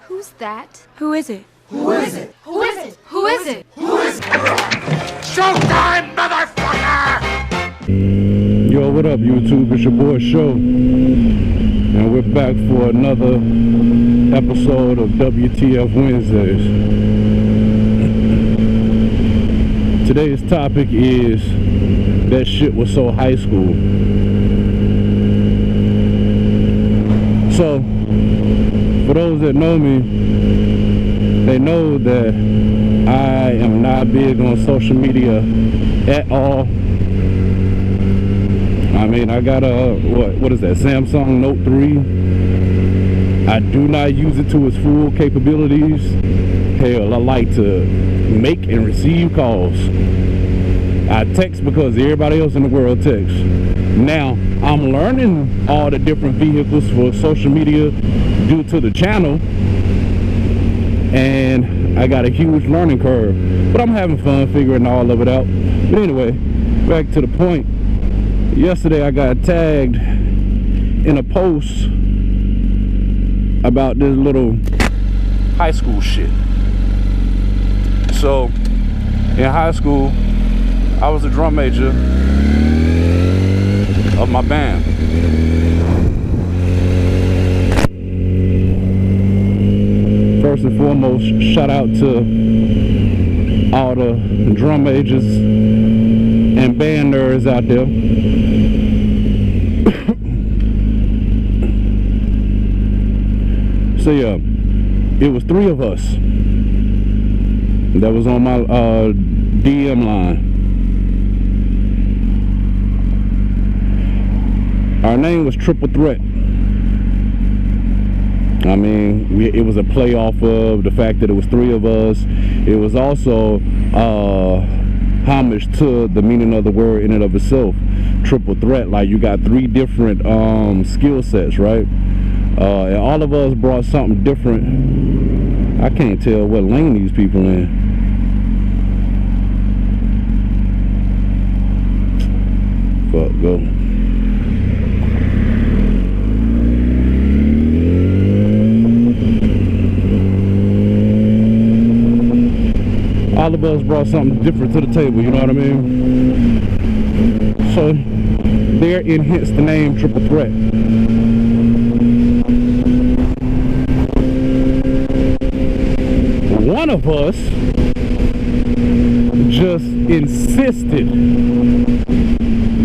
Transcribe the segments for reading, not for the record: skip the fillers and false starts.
Who's that? Who is it? Who is it? Who is it? Who is it? Who is it? Showtime, motherfucker! Yo, what up, YouTube? It's your boy Sho, and we're back for another episode of WTF Wednesdays. Today's topic is that shit was so high school. So, for those that know me, they know that I am not big on social media at all. I mean, I got a, what is that, Samsung Note 3. I do not use it to its full capabilities. Hell, I like to make and receive calls. I text because everybody else in the world texts. Now, I'm learning all the different vehicles for social media due to the channel, and I got a huge learning curve, but I'm having fun figuring all of it out. But anyway, back to the point. Yesterday I got tagged in a post about this little high school shit. So in high school, I was a drum major of my band. First and foremost, shout out to all the drum majors and band nerds out there. So yeah, it was 3 of us that was on my DM line. Our name was Triple Threat. I mean, it was a play off of the fact that it was 3 of us. It was also homage to the meaning of the word in and of itself. Triple threat, like you got 3 different skill sets, right? And all of us brought something different. I can't tell what lane these people in. Fuck, go. All of us brought something different to the table, you know what I mean? So, therein hence the name Triple Threat. One of us just insisted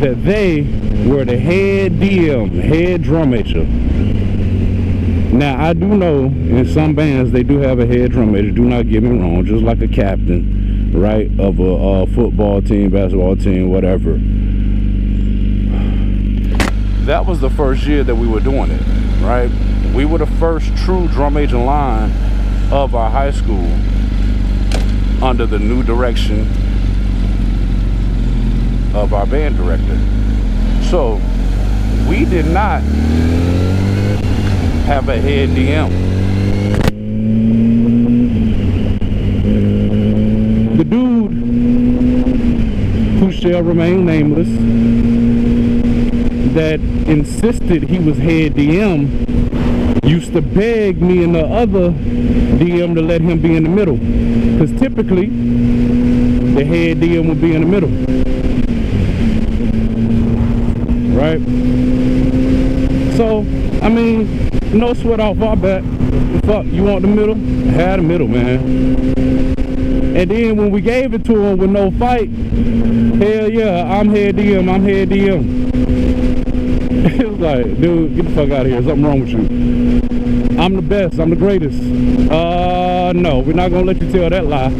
that they were the head DM, head drum major. Now, I do know in some bands they do have a head drum major, do not get me wrong, just like a captain, right, of a football team, basketball team, whatever. That was the first year that we were doing it, right? We were the first true drum major line of our high school under the new direction of our band director. So, we did not have a head DM. The dude, who shall remain nameless, that insisted he was head DM, used to beg me and the other DM to let him be in the middle, because typically the head DM would be in the middle, right? So, I mean, no sweat off our back. Fuck, you want the middle? Have the middle, man. And then when we gave it to him with no fight, hell yeah, I'm head DM, I'm head DM. It was like, dude, get the fuck out of here, something wrong with you. I'm the best, I'm the greatest. No, we're not gonna let you tell that lie.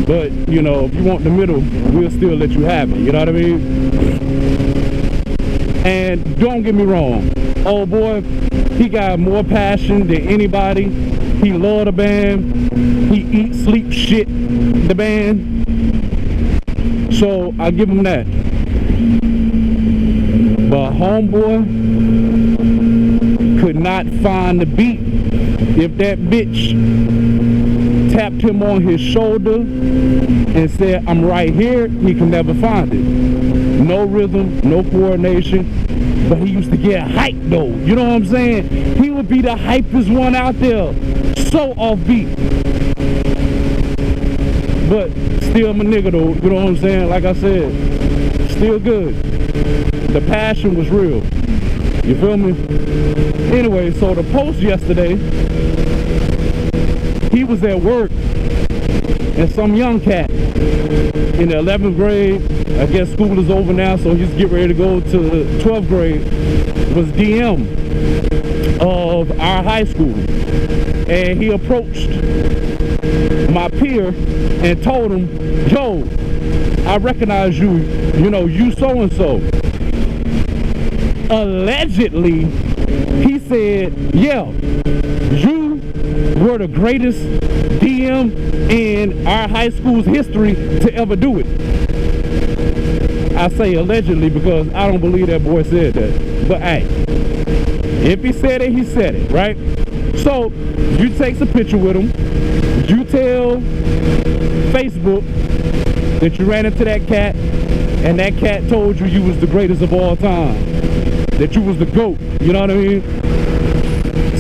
But, you know, if you want the middle, we'll still let you have it, you know what I mean? And don't get me wrong, old boy, he got more passion than anybody. He loved the band. He eat, sleep, shit the band. So I give him that. But homeboy could not find the beat. If that bitch tapped him on his shoulder and said, I'm right here, he can never find it. No rhythm, no coordination. But he used to get hyped though, you know what I'm saying? He would be the hypest one out there. so offbeat. But still my nigga though, you know what I'm saying? Like I said, still good. The passion was real. You feel me? Anyway, so the post yesterday, he was at work and some young cat in the 11th grade, I guess school is over now, so he's getting ready to go to the 12th grade, was DM of our high school. And he approached my peer and told him, yo, I recognize you, you know, you so-and-so. Allegedly, he said, yeah, you were the greatest DM in our high school's history to ever do it. I say allegedly because I don't believe that boy said that. But hey, if he said it, he said it, right? So you take a picture with him, you tell Facebook that you ran into that cat and that cat told you you was the greatest of all time, that you was the GOAT, you know what I mean?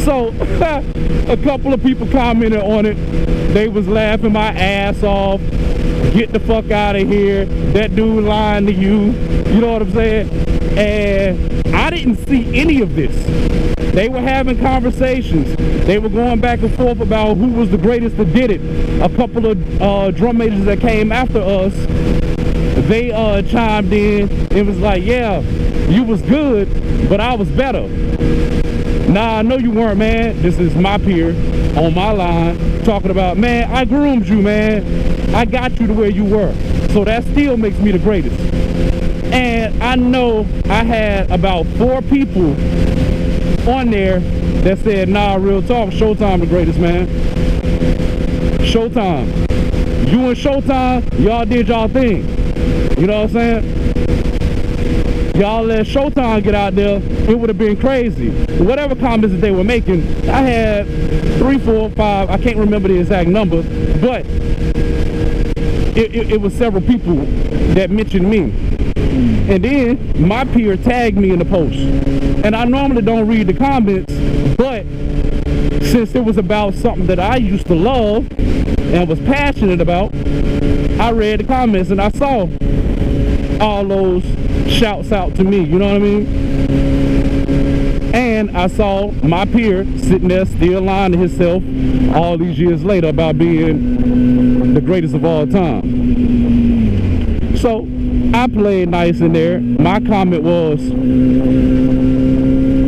So a couple of people commented on it. They was laughing my ass off. Get the fuck out of here. That dude lying to you. You know what I'm saying? And I didn't see any of this. They were having conversations. They were going back and forth about who was the greatest that did it. A couple of drum majors that came after us, they chimed in and was like, yeah, you was good, but I was better. Nah, I know you weren't, man. This is my peer on my line talking about, man, I groomed you, man. I got you to where you were. So that still makes me the greatest. And I know I had about 4 people on there that said, nah, real talk, Showtime the greatest, man. Showtime. You and Showtime, y'all did y'all thing. You know what I'm saying? Y'all let Showtime get out there, it would have been crazy. Whatever comments that they were making, I had 3, 4, 5, I can't remember the exact number, but it was several people that mentioned me. And then my peer tagged me in the post. And I normally don't read the comments, but since it was about something that I used to love and was passionate about, I read the comments and I saw all those shouts out to me, you know what I mean? And I saw my peer sitting there still lying to himself all these years later about being the greatest of all time. So I played nice in there. My comment was,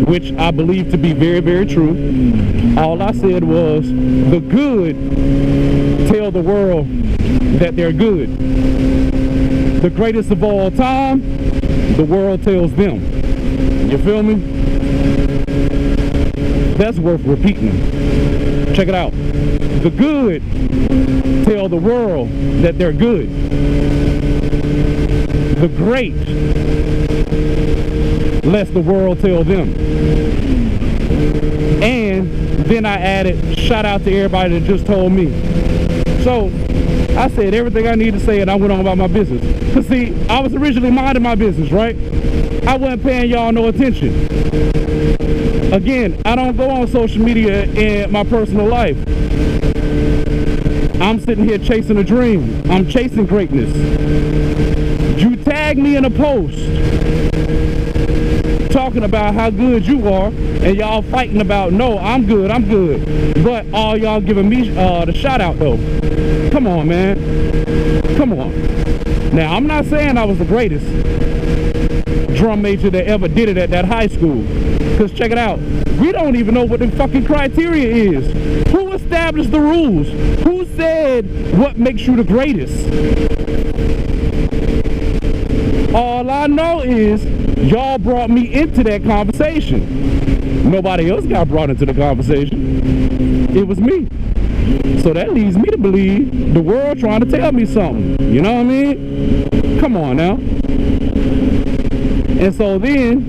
which I believe to be very, very true, all I said was, the good tell the world that they're good. The greatest of all time, the world tells them. You feel me? That's worth repeating. Check it out. The good tell the world that they're good. The great lets the world tell them. And then I added, shout out to everybody that just told me. So I said everything I need to say and I went on about my business. Cause see, I was originally minding my business, right? I wasn't paying y'all no attention. Again, I don't go on social media in my personal life. I'm sitting here chasing a dream. I'm chasing greatness. You tag me in a post talking about how good you are and y'all fighting about, no, I'm good, but all y'all giving me the shout out though. Come on, man. Come on. Now, I'm not saying I was the greatest drum major that ever did it at that high school, because check it out, we don't even know what the fucking criteria is. Who established the rules? Who said what makes you the greatest? All I know is y'all brought me into that conversation. Nobody else got brought into the conversation. It was me. So that leads me to believe the world trying to tell me something. You know what I mean? Come on now. And so then,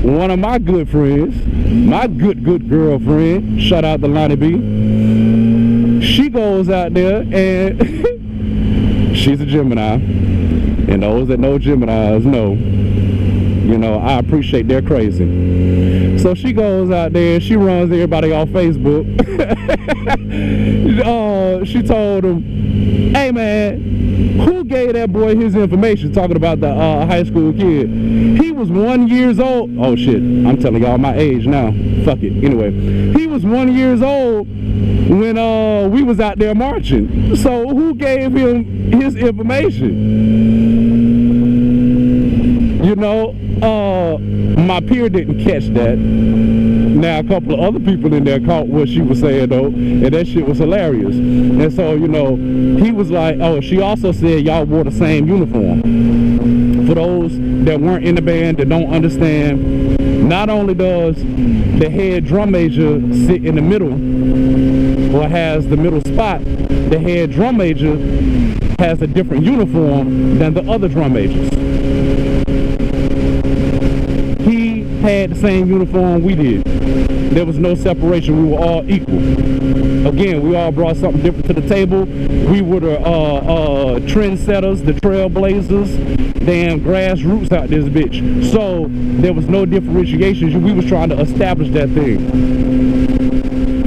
one of my good friends, my good girlfriend, shout out to Lonnie B, she goes out there and she's a Gemini. And those that know Geminis know, You know, I appreciate their crazy. So she goes out there, she runs everybody off Facebook. She told him, hey man, who gave that boy his information? Talking about the high school kid. He was 1 year old. Oh shit, I'm telling y'all my age now. Fuck it. Anyway, he was 1 year old when we was out there marching. So who gave him his information? You know, my peer didn't catch that. Now a couple of other people in there caught what she was saying though, and that shit was hilarious. And so, you know, he was like, oh, she also said y'all wore the same uniform. For those that weren't in the band, that don't understand, not only does the head drum major sit in the middle, or has the middle spot, the head drum major has a different uniform than the other drum majors. He had the same uniform we did. There was no separation. We were all equal. Again, we all brought something different to the table. We were the trendsetters, the trailblazers, damn grassroots out this bitch. So there was no differentiation. We was trying to establish that thing.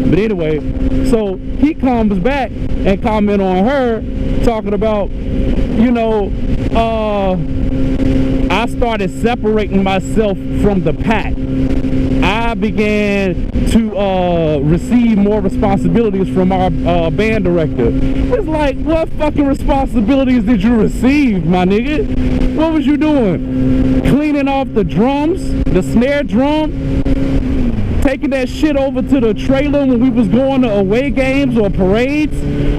But anyway, so he comes back and comment on her, talking about, you know, I started separating myself from the pack. I began to receive more responsibilities from our band director. It's like, what fucking responsibilities did you receive, my nigga? What was you doing? Cleaning off the drums, the snare drum? Taking that shit over to the trailer when we was going to away games or parades?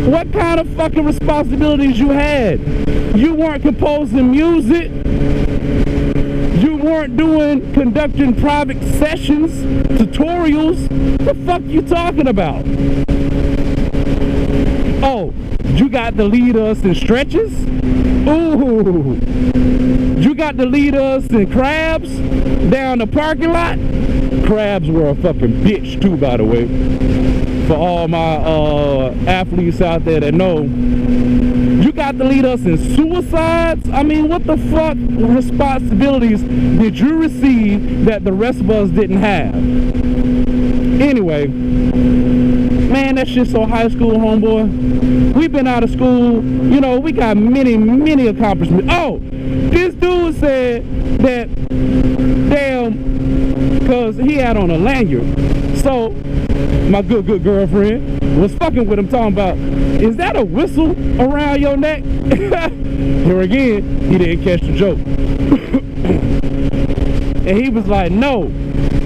What kind of fucking responsibilities you had? You weren't composing music. You weren't conducting private sessions, tutorials. The fuck you talking about? Oh, you got to lead us in stretches? Ooh. You got to lead us in crabs down the parking lot? Crabs were a fucking bitch too, by the way. For all my athletes out there that know, you got to lead us in suicides? I mean, what the fuck responsibilities did you receive that the rest of us didn't have? Anyway, man, that shit's so high school, homeboy. We've been out of school, you know, we got many accomplishments. Oh, this dude said that, damn, because he had on a lanyard. So my good girlfriend was fucking with him, talking about, is that a whistle around your neck? Here again, he didn't catch the joke. And he was like, no,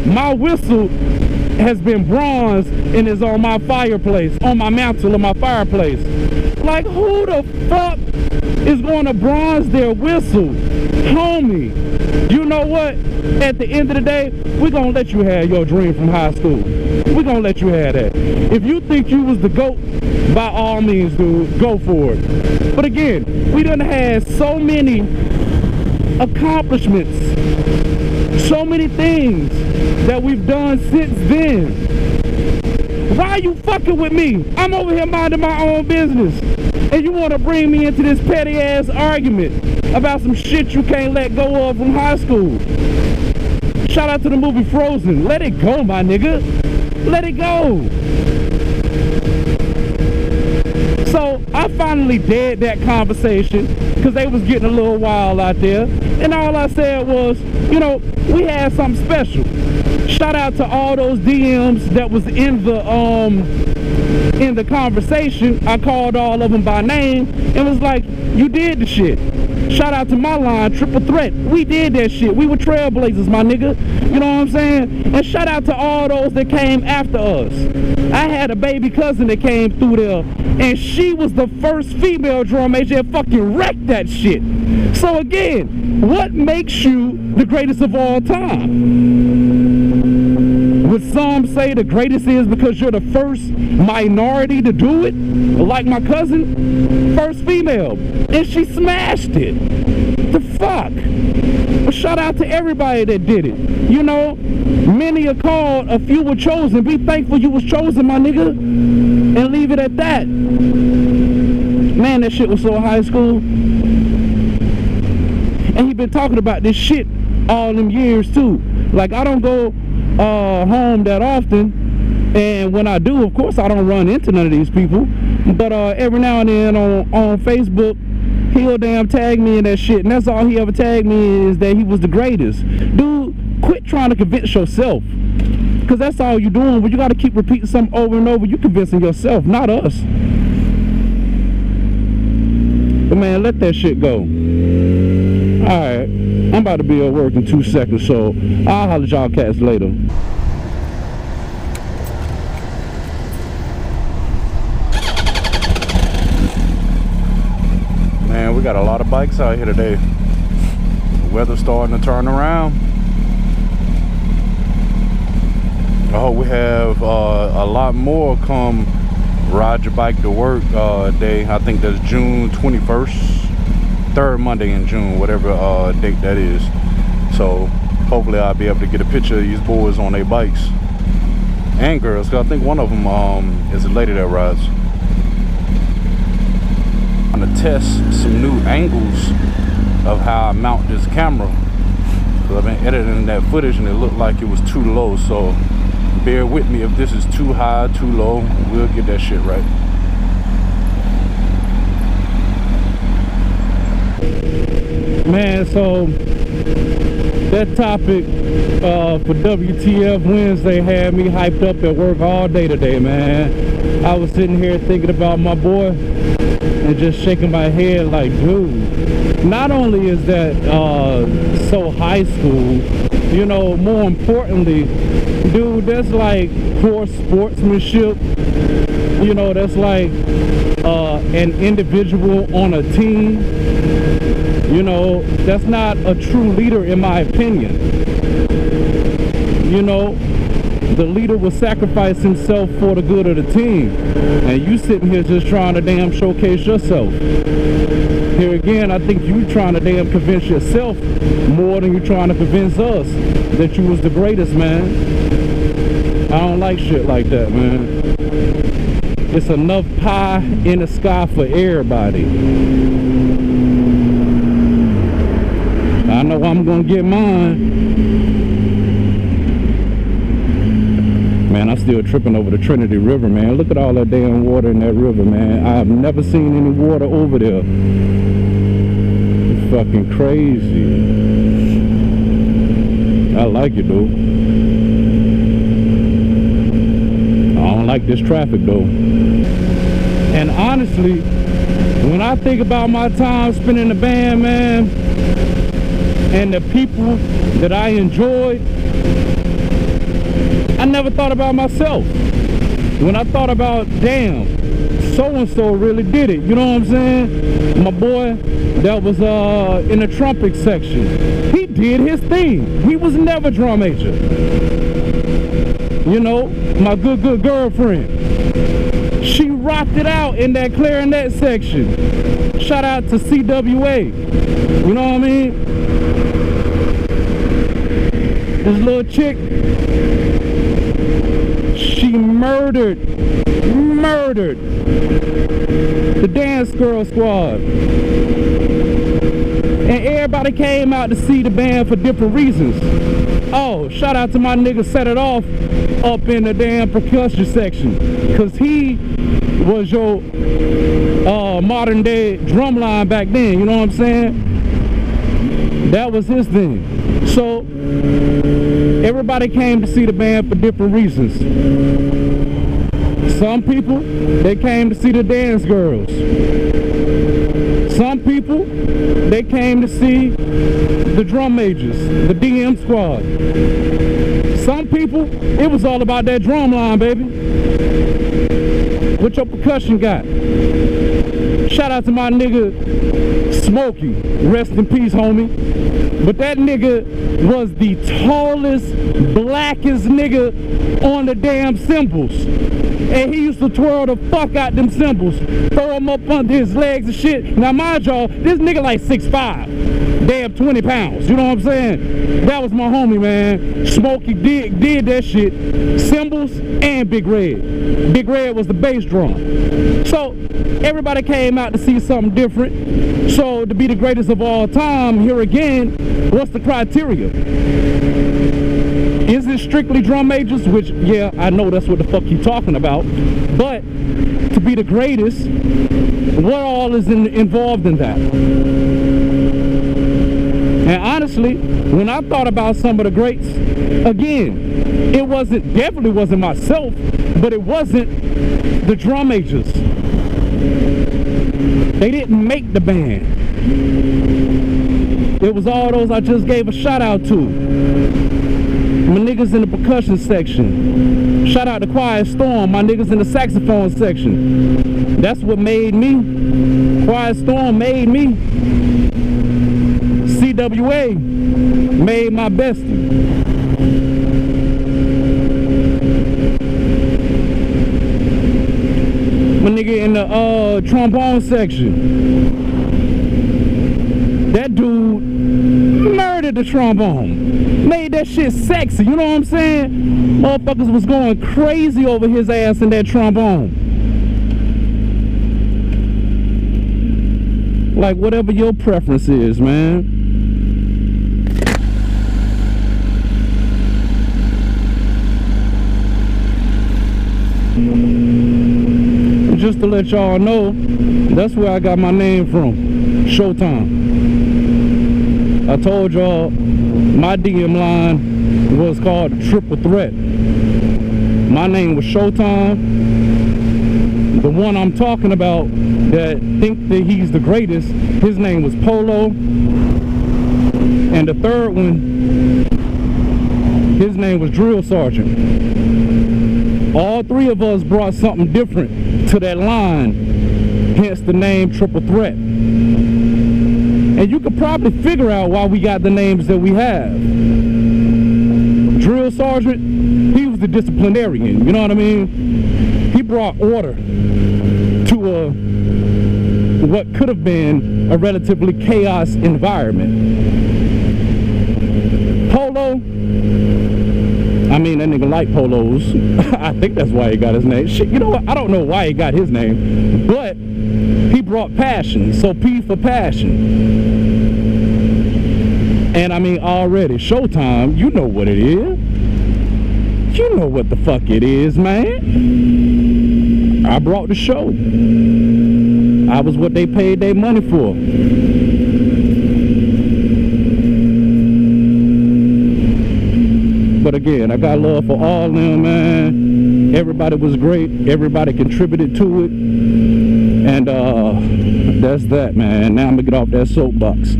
my whistle has been bronzed and is on my fireplace, on my mantle of my fireplace. Like, who the fuck is going to bronze their whistle? Homie, you know what? At the end of the day, we're going to let you have your dream from high school. We're going to let you have that. If you think you was the GOAT, by all means, dude, go for it. But again, we done had so many accomplishments, so many things that we've done since then. Why are you fucking with me? I'm over here minding my own business, and you want to bring me into this petty ass argument about some shit you can't let go of from high school. Shout out to the movie Frozen. Let it go, my nigga. Let it go. So I finally dead that conversation because they was getting a little wild out there, and all I said was, you know, we had something special. Shout out to all those DMs that was in the conversation. I called all of them by name and was like, you did the shit. Shout out to my line, Triple Threat. We did that shit. We were trailblazers, my nigga. You know what I'm saying? And shout out to all those that came after us. I had a baby cousin that came through there, and she was the first female drum major that fucking wrecked that shit. So again, what makes you the greatest of all time? Would some say the greatest is because you're the first minority to do it? Like my cousin, first female, and she smashed it. The fuck? But shout out to everybody that did it. You know, many are called, a few were chosen. Be thankful you was chosen, my nigga, and leave it at that. Man, that shit was so high school. And he been talking about this shit all them years too. Like, I don't go home that often, and when I do, of course I don't run into none of these people, but every now and then on Facebook, he'll damn tag me in that shit, and that's all he ever tagged me is that he was the greatest. Dude, quit trying to convince yourself, because that's all you're doing. When you got to keep repeating something over and over, you're convincing yourself, not us. But man, let that shit go. Alright, I'm about to be at work in 2 seconds, so I'll holler at y'all cats later. Man, we got a lot of bikes out here today. The weather's starting to turn around. I hope we have a lot more come ride your bike to work day. I think that's June 21st, third Monday in June, whatever date that is. So hopefully I'll be able to get a picture of these boys on their bikes and girls, because I think one of them is a lady that rides. I'm gonna test some new angles of how I mount this camera, because I've been editing that footage and it looked like it was too low. So bear with me if this is too high, too low. We'll get that shit right. Man, so that topic for WTF Wednesday had me hyped up at work all day today, man. I was sitting here thinking about my boy and just shaking my head like, dude, not only is that so high school, you know, more importantly, dude, that's like poor sportsmanship. You know, that's like an individual on a team. You know, that's not a true leader in my opinion. You know, the leader will sacrifice himself for the good of the team, and you sitting here just trying to damn showcase yourself. Here again, I think you trying to damn convince yourself more than you trying to convince us that you was the greatest, man. I don't like shit like that, man. It's enough pie in the sky for everybody. I know I'm gonna get mine. Man, I'm still tripping over the Trinity River, man. Look at all that damn water in that river, man. I have never seen any water over there. It's fucking crazy. I like it, though. I don't like this traffic, though. And honestly, when I think about my time spent in the band, man, and the people that I enjoyed, I never thought about myself. When I thought about, damn, so-and-so really did it, you know what I'm saying? My boy that was in the trumpet section, he did his thing. He was never drum major. You know, my good girlfriend, she rocked it out in that clarinet section. Shout out to CWA. You know what I mean? This little chick, she murdered the Dance Girl Squad. And everybody came out to see the band for different reasons. Oh, shout out to my nigga Set It Off up in the damn percussion section, because he was your modern day drumline back then, you know what I'm saying? That was his thing. So everybody came to see the band for different reasons. Some people, they came to see the dance girls. Some people, they came to see the drum majors, the DM squad. Some people, it was all about that drum line, baby. What your percussion got? Shout out to my nigga Smokey, rest in peace, homie. But that nigga was the tallest, blackest nigga on the damn cymbals. And he used to twirl the fuck out them cymbals, throw him up under his legs and shit. Now, mind y'all, this nigga like 6'5", damn 20 pounds. You know what I'm saying? That was my homie, man. Smokey did that shit. Cymbals and Big Red. Big Red was the bass drum. So everybody came out to see something different. So to be the greatest of all time, here again, what's the criteria? Is it strictly drum majors? Which, yeah, I know that's what the fuck you talking about. But to be the greatest, what all is involved in that? And honestly, when I thought about some of the greats, again, it definitely wasn't myself, but it wasn't the drum majors. They didn't make the band. It was all those I just gave a shout out to. My niggas in the percussion section. Shout out to Quiet Storm, my niggas in the saxophone section. That's what made me. Quiet Storm made me. CWA made my bestie. My nigga in the trombone section. That dude murdered the trombone. Made that shit sexy, you know what I'm saying? Motherfuckers was going crazy over his ass in that trombone. Like, whatever your preference is, man. Just to let y'all know, that's where I got my name from. Showtime. I told y'all my DM line was called Triple Threat. My name was Showtime. The one I'm talking about that think that he's the greatest, his name was Polo. And the third one, his name was Drill Sergeant. All three of us brought something different to that line, hence the name Triple Threat. And you could probably figure out why we got the names that we have. Drill Sergeant, he was the disciplinarian, you know what I mean? He brought order to what could have been a relatively chaos environment. Polo, I mean, that nigga like polos. I think that's why he got his name. Shit, you know what? I don't know why he got his name, but he brought passion. So P for passion. And I mean, already, Showtime, you know what it is. You know what the fuck it is, man. I brought the show. I was what they paid their money for. But again, I got love for all of them, man. Everybody was great. Everybody contributed to it. And that's that, man. Now I'm gonna get off that soapbox.